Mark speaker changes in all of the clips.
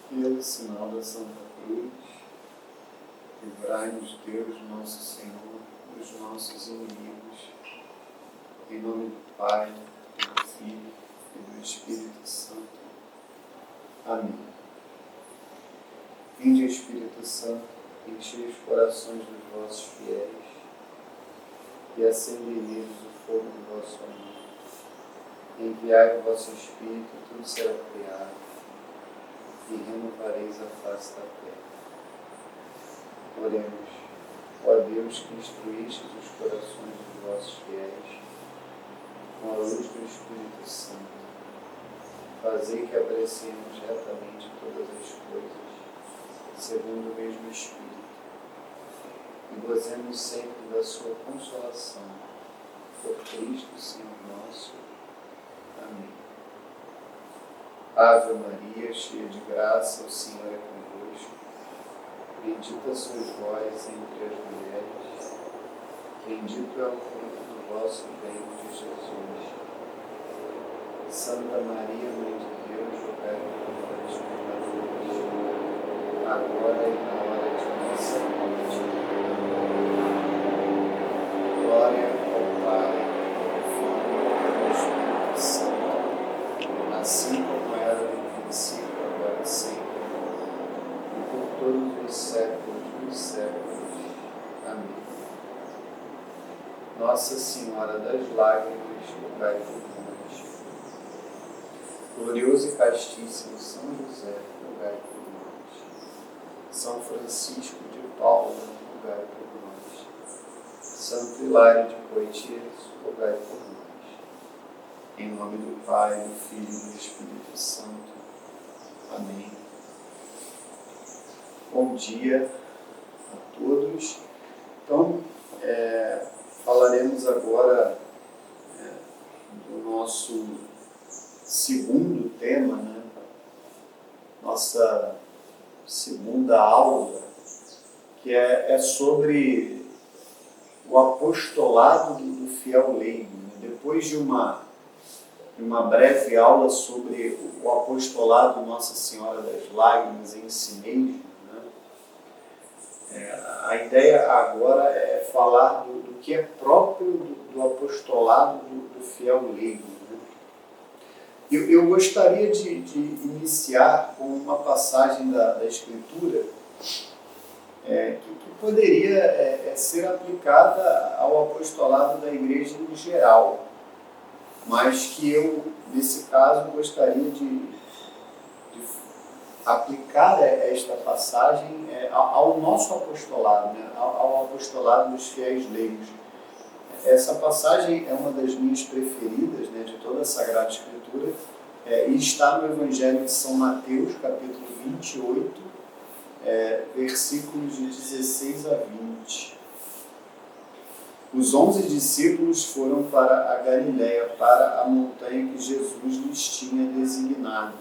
Speaker 1: Pelo sinal da Santa Cruz, livrai-nos, Deus, nosso Senhor, dos nossos inimigos, em nome do Pai, do Filho e do Espírito Santo. Amém. Vinde, Espírito Santo, enchei os corações dos vossos fiéis e acendei neles o fogo do vosso amor. Enviai o vosso Espírito, tudo será criado, e renovareis a face da terra. Oremos. Ó Deus, que instruístes os corações dos vossos fiéis com a luz do Espírito Santo, fazei que apreciemos retamente todas as coisas, segundo o mesmo Espírito, e gozemos sempre da sua consolação. Por Cristo, Senhor nosso. Amém. Ave Maria, cheia de graça, o Senhor é convosco. Bendita sois vós entre as mulheres, bendito é o fruto do vosso ventre, Jesus. Santa Maria, Mãe de Deus, rogai por nós, pecadores, agora e na hora de nossa morte. Glória ao Pai, ao Filho e ao Espírito Santo, assim como era no princípio, agora e sempre, e por todos os séculos dos séculos. Amém. Nossa Senhora das Lágrimas, rogai por nós. Glorioso e castíssimo São José, rogai por nós. São Francisco de Paula, rogai por nós. Santo Hilário de Poitiers, rogai por nós. Em nome do Pai, do Filho e do Espírito Santo. Amém. Bom dia a todos. Então, falaremos agora do nosso segundo tema, né? Nossa segunda aula, que é sobre o apostolado do fiel leigo. Depois de uma breve aula sobre o apostolado Nossa Senhora das Lágrimas em si mesmo, né? A ideia agora é falar do que é próprio do apostolado do fiel leigo. Né? Eu gostaria de iniciar com uma passagem da Escritura que poderia ser aplicada ao apostolado da Igreja em geral, mas que eu, nesse caso, gostaria de aplicar esta passagem ao nosso apostolado, né? Ao apostolado dos fiéis leigos. Essa passagem é uma das minhas preferidas, né, de toda a Sagrada Escritura, e está no Evangelho de São Mateus, capítulo 28, versículos de 16 a 20. Os 11 discípulos foram para a Galiléia, para a montanha que Jesus lhes tinha designado.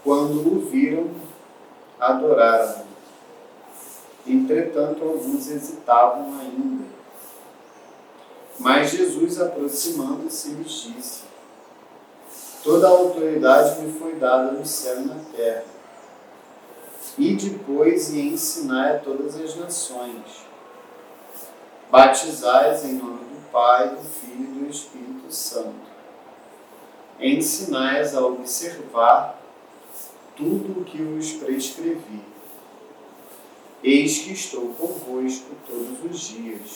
Speaker 1: Quando o viram, adoraram. Entretanto, alguns hesitavam ainda. Mas Jesus, aproximando-se, lhes disse: toda a autoridade me foi dada no céu e na terra. Ide, pois, e ensinai a todas as nações. Batizai-os em nome do Pai, do Filho e do Espírito Santo. Ensinai-os a observar tudo o que vos prescrevi. Eis que estou convosco todos os dias,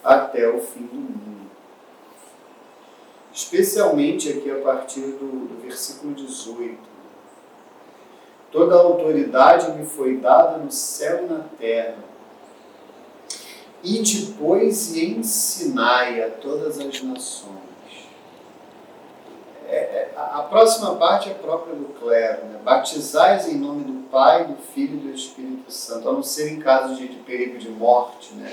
Speaker 1: até o fim do mundo. Especialmente aqui a partir do versículo 18. Toda a autoridade me foi dada no céu e na terra. Ide, pois, e ensinai a todas as nações. A próxima parte é própria do clero, né? Batizais em nome do Pai, do Filho e do Espírito Santo, a não ser em caso de perigo de morte, né?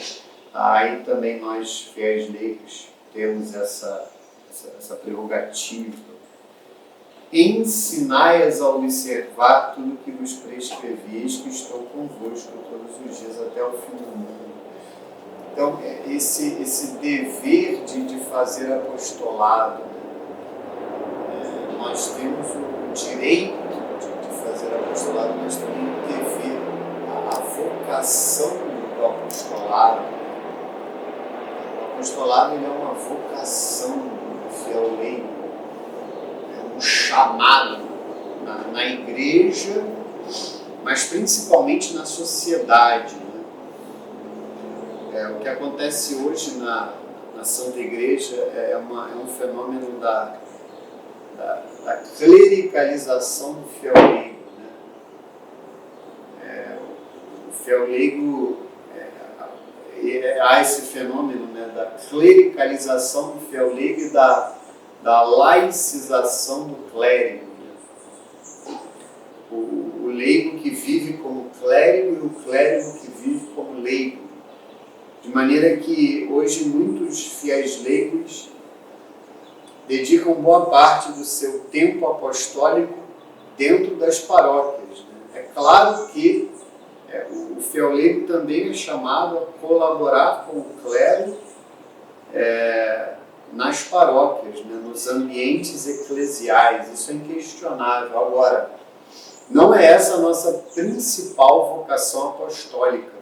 Speaker 1: Aí também nós, fiéis leigos, temos essa prerrogativa. Ensinai-as a observar tudo o que vos prescreveis, que estou convosco todos os dias até o fim do mundo. Então, esse dever de fazer apostolado, nós temos o direito apostolado, mas também no que vê a vocação do apostolado. O apostolado ele é uma vocação do fiel leigo, é um chamado na igreja, mas principalmente na sociedade. Né? O que acontece hoje na Santa Igreja é um fenômeno da clericalização do fiel leigo. Né? O fiel leigo, há esse fenômeno, né, da clericalização do fiel leigo e da laicização do clérigo. Né? O leigo que vive como clérigo e o clérigo que vive como leigo. De maneira que hoje muitos fiéis leigos dedicam boa parte do seu tempo apostólico dentro das paróquias. Né? É claro que o fiel leigo também é chamado a colaborar com o clero nas paróquias, né? Nos ambientes eclesiais. Isso é inquestionável. Agora, não é essa a nossa principal vocação apostólica.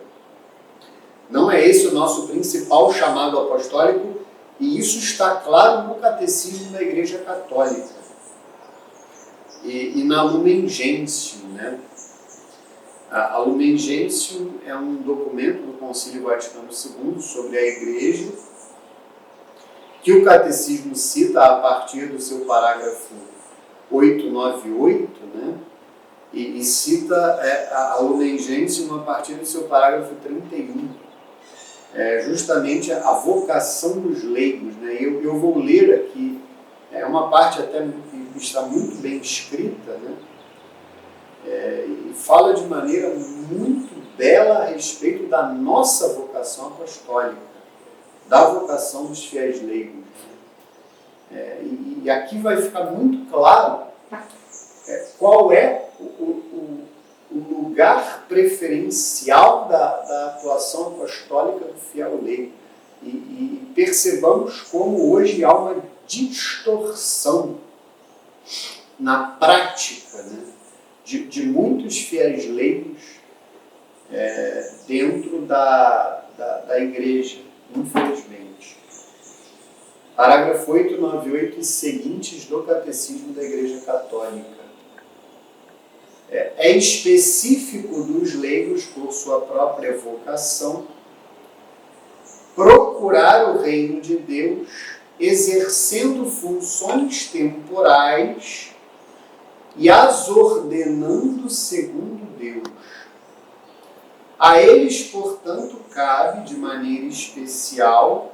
Speaker 1: Não é esse o nosso principal chamado apostólico, e isso está claro no Catecismo da Igreja Católica e na Lumen Gentium. Né? A Lumen Gentium é um documento do Concílio Vaticano II sobre a Igreja, que o Catecismo cita a partir do seu parágrafo 898, né? E cita a Lumen Gentium a partir do seu parágrafo 31. Justamente a vocação dos leigos. Né? Eu vou ler aqui, uma parte até que está muito bem escrita, né? E fala de maneira muito bela a respeito da nossa vocação apostólica, da vocação dos fiéis leigos. E aqui vai ficar muito claro qual é o lugar preferencial da atuação apostólica do fiel leigo. E percebamos como hoje há uma distorção na prática, né, de muitos fiéis leigos dentro da igreja, infelizmente. Parágrafo 898 e seguintes do Catecismo da Igreja Católica. É específico dos leigos, por sua própria vocação, procurar o reino de Deus, exercendo funções temporais e as ordenando segundo Deus. A eles, portanto, cabe, de maneira especial,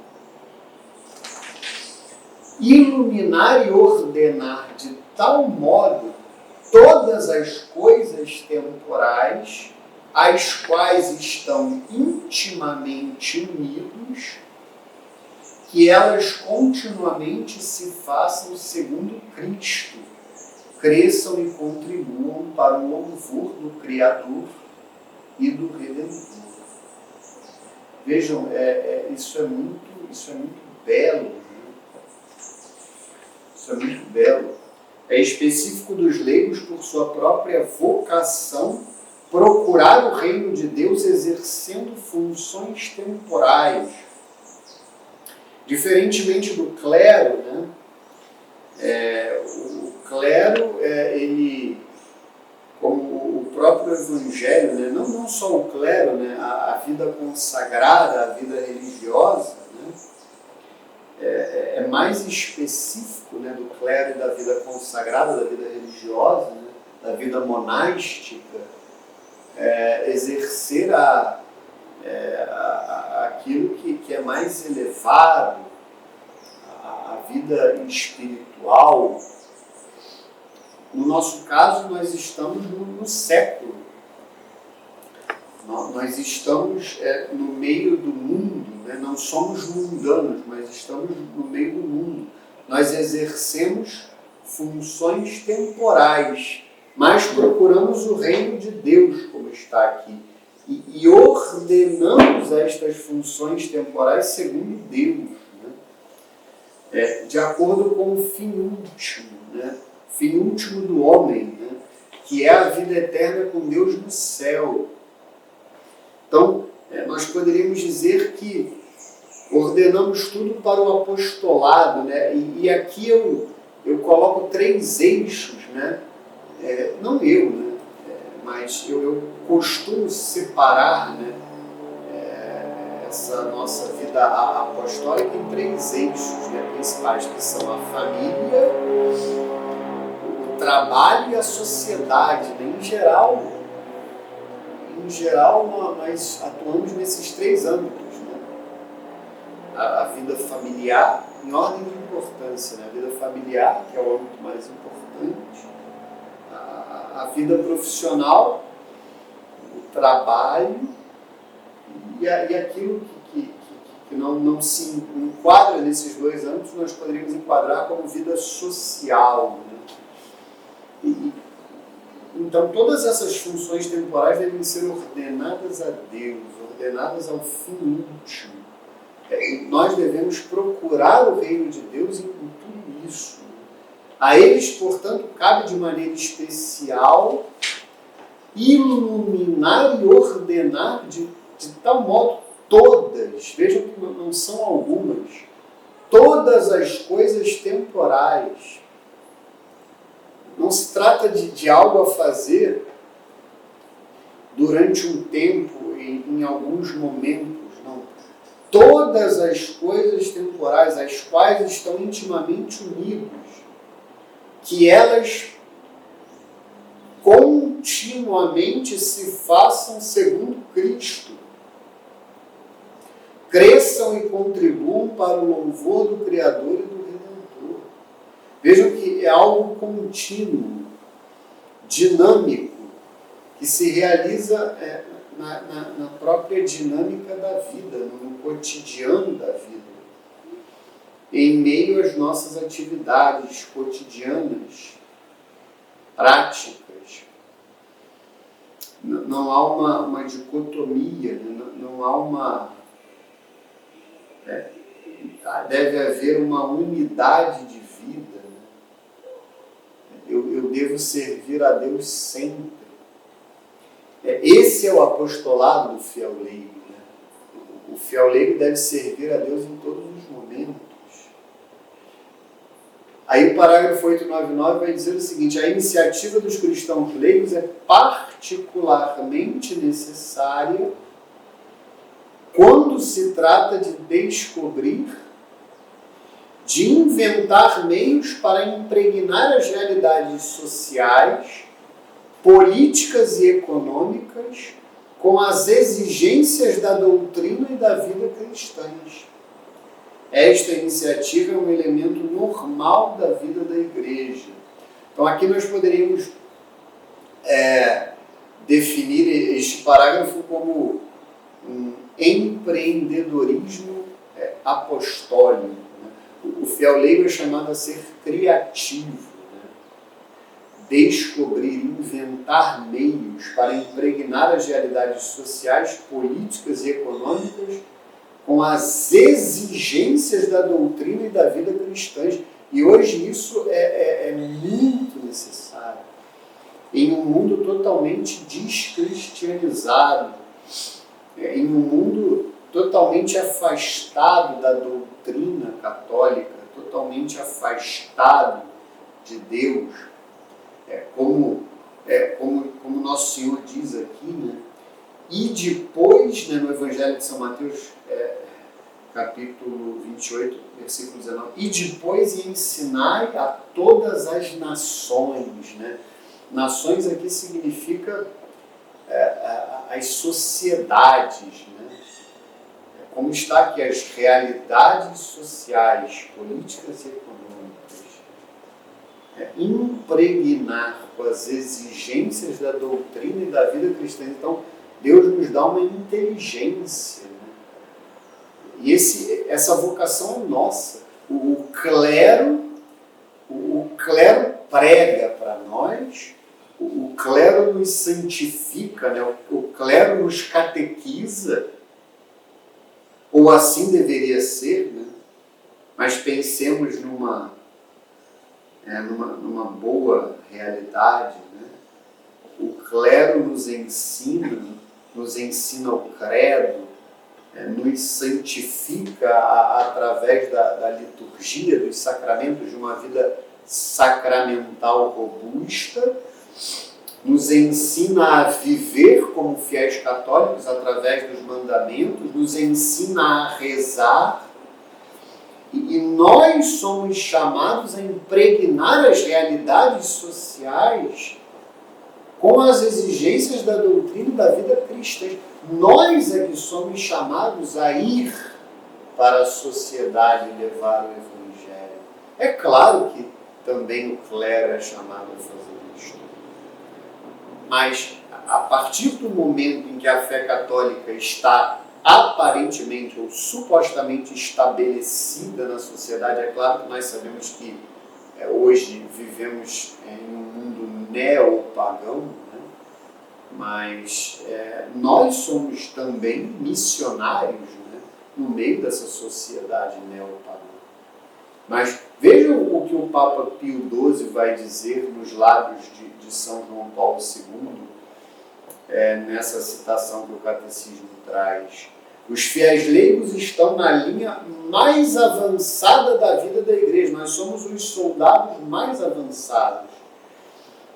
Speaker 1: iluminar e ordenar de tal modo todas as coisas temporais, às quais estão intimamente unidos, que elas continuamente se façam segundo Cristo, cresçam e contribuam para o louvor do Criador e do Redentor. Vejam, isso é muito belo. Né? Isso é muito belo. É específico dos leigos, por sua própria vocação, procurar o reino de Deus exercendo funções temporais. Diferentemente do clero, né? O clero, ele, como o próprio Evangelho, né? Não só o clero, né? A vida consagrada, a vida religiosa, né? É mais específico, né, do clero e da vida consagrada, da vida religiosa, né, da vida monástica, exercer aquilo que é mais elevado, a vida espiritual. No nosso caso, nós estamos no século. Nós estamos no meio do mundo, né? Não somos mundanos, mas estamos no meio do mundo. Nós exercemos funções temporais, mas procuramos o reino de Deus, como está aqui. E ordenamos estas funções temporais segundo Deus, né? De acordo com o fim último, né? Fim último do homem, né? que é a vida eterna com Deus no céu. Então, nós poderíamos dizer que ordenamos tudo para o apostolado, né? E aqui eu coloco 3 eixos, né? Não eu, né? Mas eu costumo separar, né? Essa nossa vida apostólica em 3 eixos, né? Principais, que são a família, o trabalho e a sociedade, né? Em geral, nós atuamos nesses 3 âmbitos, né? A vida familiar, em ordem de importância, né? A vida familiar, que é o âmbito mais importante, a vida profissional, o trabalho e aquilo que não se enquadra nesses 2 âmbitos, nós poderíamos enquadrar como vida social, né? Então, todas essas funções temporais devem ser ordenadas a Deus, ordenadas ao fim último. Nós devemos procurar o reino de Deus em tudo isso. A eles, portanto, cabe de maneira especial iluminar e ordenar de tal modo todas, vejam que não são algumas, todas as coisas temporais. Não se trata de algo a fazer durante um tempo, em alguns momentos, não. Todas as coisas temporais, as quais estão intimamente unidas, que elas continuamente se façam segundo Cristo, cresçam e contribuam para o louvor do Criador e do Redentor. Vejam que é algo contínuo, dinâmico, que se realiza na própria dinâmica da vida, no cotidiano da vida, em meio às nossas atividades cotidianas, práticas. Não há uma dicotomia, não há uma... deve haver uma unidade de vida. Eu devo servir a Deus sempre. Esse é o apostolado do fiel leigo. O fiel leigo deve servir a Deus em todos os momentos. Aí o parágrafo 899 vai dizer o seguinte: a iniciativa dos cristãos leigos é particularmente necessária quando se trata de descobrir, de inventar meios para impregnar as realidades sociais, políticas e econômicas com as exigências da doutrina e da vida cristãs. Esta iniciativa é um elemento normal da vida da igreja. Então aqui nós poderíamos definir este parágrafo como um empreendedorismo apostólico. Né? O fiel leigo é chamado a ser criativo, né? Descobrir, inventar meios para impregnar as realidades sociais, políticas e econômicas com as exigências da doutrina e da vida cristã. E hoje isso é muito necessário. Em um mundo totalmente descristianizado, em um mundo totalmente afastado da doutrina católica, totalmente afastado de Deus, como nosso Senhor diz aqui, né? E depois, né, no Evangelho de São Mateus, capítulo 28, versículo 19, e depois ensinai a todas as nações, né? Nações aqui significa as sociedades, né? Como está aqui, as realidades sociais, políticas e econômicas. Impregnar com as exigências da doutrina e da vida cristã. Então, Deus nos dá uma inteligência, né? E essa vocação é nossa. O clero prega para nós, o clero nos santifica, né? O clero nos catequiza, ou assim deveria ser, né? Mas pensemos numa boa realidade, né? o clero nos ensina o credo, nos santifica através da liturgia, dos sacramentos, de uma vida sacramental robusta, nos ensina a viver como fiéis católicos através dos mandamentos, nos ensina a rezar, e nós somos chamados a impregnar as realidades sociais com as exigências da doutrina e da vida cristã. Nós é que somos chamados a ir para a sociedade e levar o Evangelho. É claro que também o clero é chamado a fazer isso. Mas, a partir do momento em que a fé católica está aparentemente ou supostamente estabelecida na sociedade, é claro que nós sabemos que hoje vivemos em um mundo neopagão, né? Mas nós somos também missionários, né? No meio dessa sociedade neopagã. Mas vejam o que o Papa Pio XII vai dizer nos lábios de São João Paulo II, nessa citação que o Catecismo traz. Os fiéis leigos estão na linha mais avançada da vida da Igreja. Nós somos os soldados mais avançados.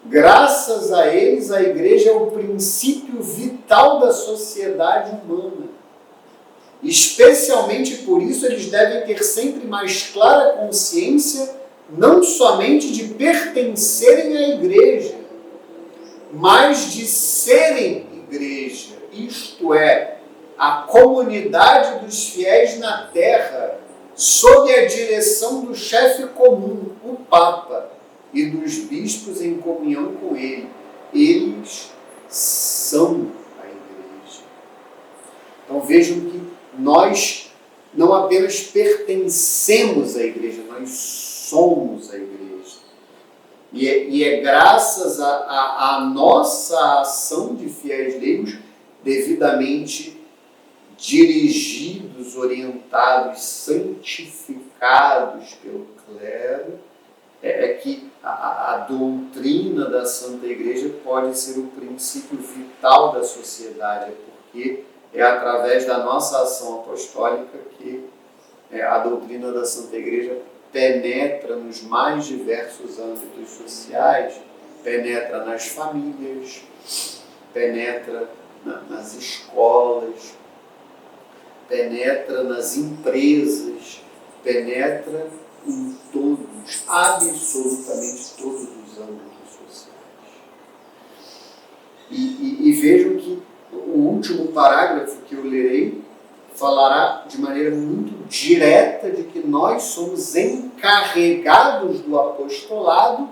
Speaker 1: Graças a eles, a Igreja é o princípio vital da sociedade humana. Especialmente por isso, eles devem ter sempre mais clara consciência, não somente de pertencerem à Igreja, mas de serem Igreja, isto é, a comunidade dos fiéis na terra, sob a direção do chefe comum, o Papa, e dos bispos em comunhão com ele. Eles são a Igreja. Então vejam que nós não apenas pertencemos à Igreja, nós somos a Igreja. E é graças à nossa ação de fiéis leigos, devidamente dirigidos, orientados, santificados pelo clero, que a doutrina da Santa Igreja pode ser o princípio vital da sociedade, porque é através da nossa ação apostólica que a doutrina da Santa Igreja penetra nos mais diversos âmbitos sociais, penetra nas famílias, penetra nas escolas, penetra nas empresas, penetra em todos, absolutamente todos os âmbitos sociais. E vejam que o último parágrafo que eu lerei falará de maneira muito direta de que nós somos encarregados do apostolado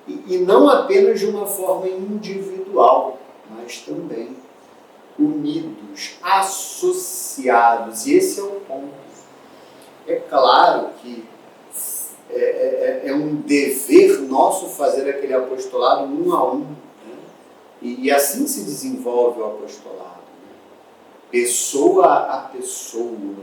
Speaker 1: e não apenas de uma forma individual, mas também unidos, associados. E esse é o ponto. É claro que é um dever nosso fazer aquele apostolado um a um, né? E assim se desenvolve o apostolado. Pessoa a pessoa,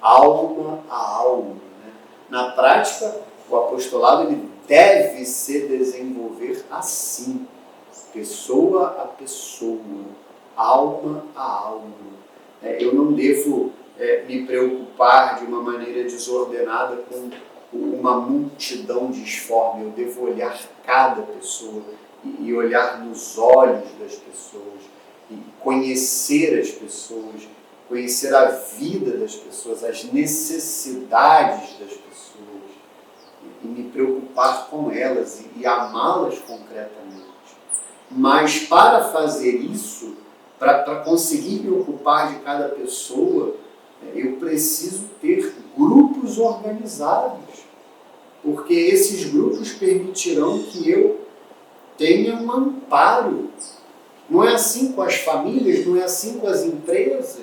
Speaker 1: alma a alma. Né? Na prática, o apostolado ele deve se desenvolver assim, pessoa a pessoa, alma a alma. Eu não devo me preocupar de uma maneira desordenada com uma multidão disforme. Eu devo olhar cada pessoa e olhar nos olhos das pessoas, e conhecer as pessoas, conhecer a vida das pessoas, as necessidades das pessoas, e me preocupar com elas e amá-las concretamente. Mas para fazer isso, para conseguir me ocupar de cada pessoa, eu preciso ter grupos organizados, porque esses grupos permitirão que eu tenha um amparo. Não é assim com as famílias, não é assim com as empresas.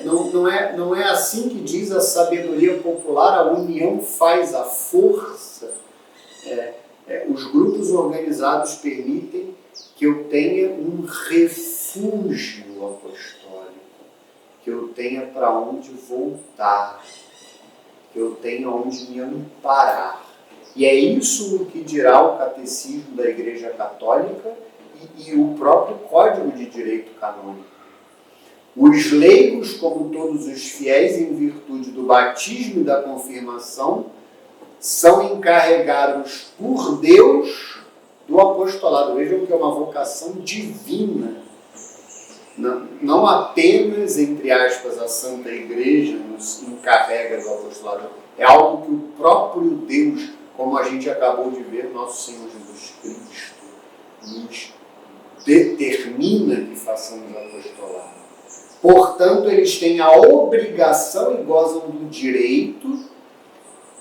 Speaker 1: Não é assim que diz a sabedoria popular, a união faz a força. Os grupos organizados permitem que eu tenha um refúgio apostólico, que eu tenha para onde voltar, que eu tenha onde me amparar. E é isso o que dirá o Catecismo da Igreja Católica e o próprio Código de Direito Canônico. Os leigos, como todos os fiéis, em virtude do batismo e da confirmação, são encarregados por Deus do apostolado. Vejam que é uma vocação divina. Não apenas, entre aspas, a Santa Igreja nos encarrega do apostolado. É algo que o próprio Deus, como a gente acabou de ver, nosso Senhor Jesus Cristo, nos determina que façamos apostolado. Portanto, eles têm a obrigação e gozam do direito,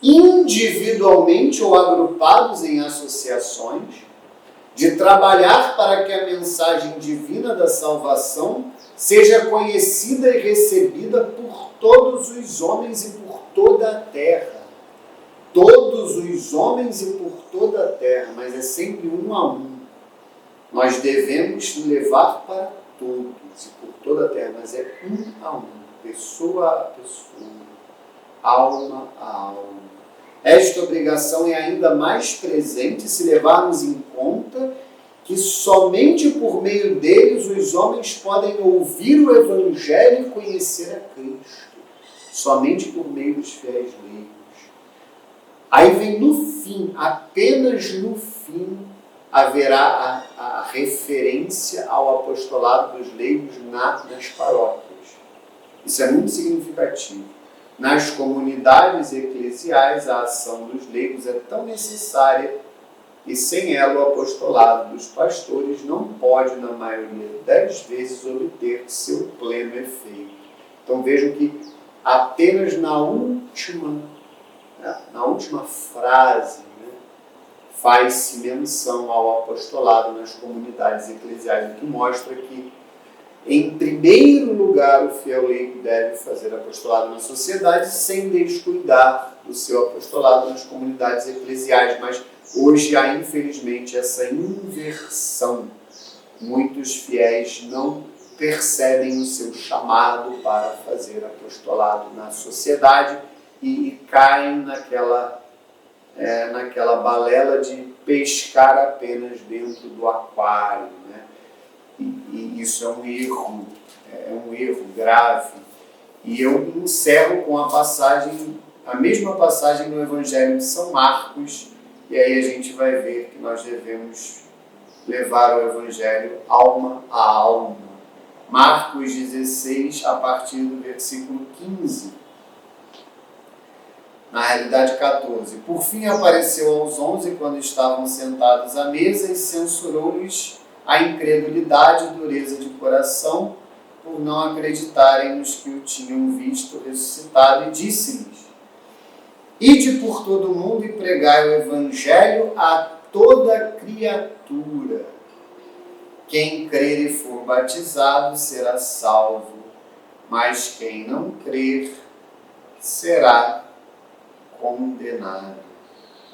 Speaker 1: individualmente ou agrupados em associações, de trabalhar para que a mensagem divina da salvação seja conhecida e recebida por todos os homens e por toda a terra. Todos os homens e por toda a terra, mas é sempre um a um. Nós devemos levar para todos e por toda a terra, mas é um a um, pessoa a pessoa, alma a alma. Esta obrigação é ainda mais presente se levarmos em conta que somente por meio deles os homens podem ouvir o Evangelho e conhecer a Cristo. Somente por meio dos fiéis leigos. Aí vem no fim, apenas no fim, haverá a referência ao apostolado dos leigos nas paróquias. Isso é muito significativo. Nas comunidades eclesiais, a ação dos leigos é tão necessária e sem ela o apostolado dos pastores não pode, na maioria das vezes, obter seu pleno efeito. Então vejam que apenas na última frase, faz-se menção ao apostolado nas comunidades eclesiais, o que mostra que, em primeiro lugar, o fiel leigo deve fazer apostolado na sociedade sem descuidar do seu apostolado nas comunidades eclesiais. Mas hoje há, infelizmente, essa inversão. Muitos fiéis não percebem o seu chamado para fazer apostolado na sociedade e caem naquela balela de pescar apenas dentro do aquário, E isso é um erro grave. E eu encerro com a mesma passagem no Evangelho de São Marcos, e aí a gente vai ver que nós devemos levar o Evangelho alma a alma. Marcos 16, a partir do versículo 15. Na realidade, 14. Por fim apareceu aos 11, quando estavam sentados à mesa, e censurou-lhes a incredulidade e dureza de coração, por não acreditarem nos que o tinham visto ressuscitado, e disse-lhes: Ide por todo o mundo e pregai o Evangelho a toda criatura. Quem crer e for batizado será salvo, mas quem não crer será condenado.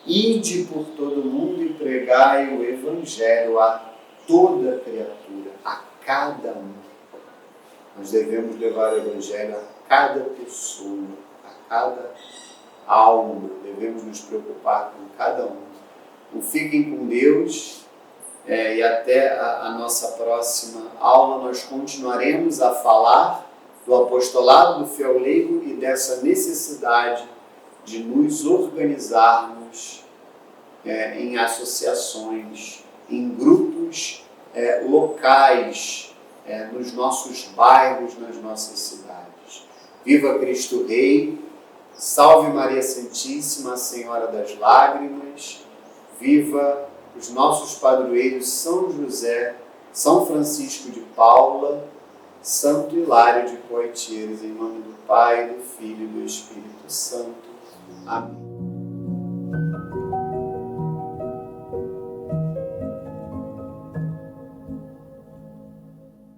Speaker 1: Ide por todo o mundo e pregai o Evangelho a toda criatura, a cada um. Nós devemos levar o Evangelho a cada pessoa, a cada alma. Devemos nos preocupar com cada um. Fiquem com Deus e até a nossa próxima aula nós continuaremos a falar do apostolado do fiel leigo e dessa necessidade de nos organizarmos em associações, em grupos locais, nos nossos bairros, nas nossas cidades. Viva Cristo Rei, salve Maria Santíssima, Senhora das Lágrimas, viva os nossos padroeiros São José, São Francisco de Paula, Santo Hilário de Poitiers, em nome do Pai, do Filho e do Espírito Santo. Amém.